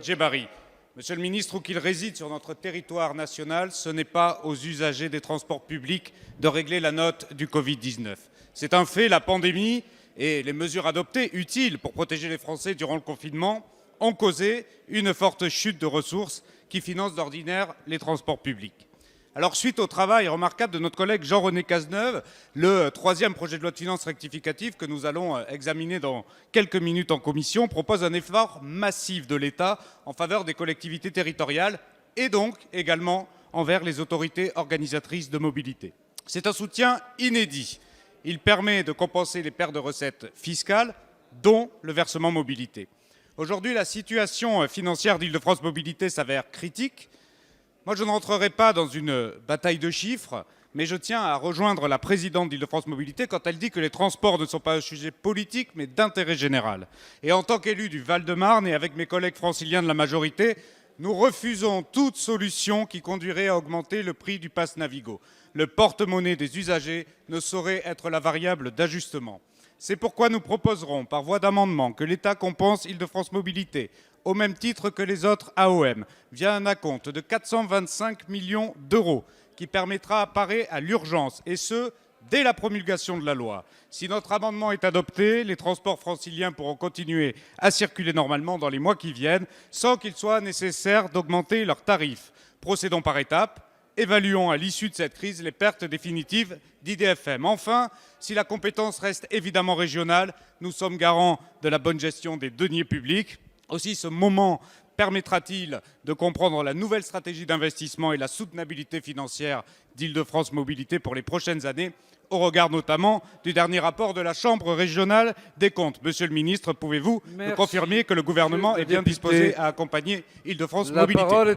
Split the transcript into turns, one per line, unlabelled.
Djebbari. Monsieur le ministre, où qu'il réside sur notre territoire national, ce n'est pas aux usagers des transports publics de régler la note du Covid-19. C'est un fait, la pandémie et les mesures adoptées, utiles pour protéger les Français durant le confinement, ont causé une forte chute de ressources qui financent d'ordinaire les transports publics. Alors, suite au travail remarquable de notre collègue Jean-René Cazeneuve, le troisième projet de loi de finances rectificative que nous allons examiner dans quelques minutes en commission propose un effort massif de l'État en faveur des collectivités territoriales et donc également envers les autorités organisatrices de mobilité. C'est un soutien inédit. Il permet de compenser les pertes de recettes fiscales, dont le versement mobilité. Aujourd'hui, la situation financière d'Île-de-France Mobilité s'avère critique. Moi, je n'entrerai pas dans une bataille de chiffres, mais je tiens à rejoindre la présidente d'Île-de-France Mobilité quand elle dit que les transports ne sont pas un sujet politique, mais d'intérêt général. Et en tant qu'élu du Val-de-Marne et avec mes collègues franciliens de la majorité, nous refusons toute solution qui conduirait à augmenter le prix du pass Navigo. Le porte-monnaie des usagers ne saurait être la variable d'ajustement. C'est pourquoi nous proposerons, par voie d'amendement, que l'État compense Île-de-France Mobilité au même titre que les autres AOM, via un acompte de 425 millions d'euros, qui permettra à parer à l'urgence, et ce, dès la promulgation de la loi. Si notre amendement est adopté, les transports franciliens pourront continuer à circuler normalement dans les mois qui viennent, sans qu'il soit nécessaire d'augmenter leurs tarifs. Procédons par étapes. Évaluons à l'issue de cette crise les pertes définitives d'IDFM. Enfin, si la compétence reste évidemment régionale, nous sommes garants de la bonne gestion des deniers publics. Aussi, ce moment permettra-t-il de comprendre la nouvelle stratégie d'investissement et la soutenabilité financière d'Île-de-France Mobilité pour les prochaines années, au regard notamment du dernier rapport de la Chambre régionale des comptes. Monsieur le ministre, pouvez-vous me confirmer que le gouvernement est bien disposé à accompagner Île-de-France Mobilité ?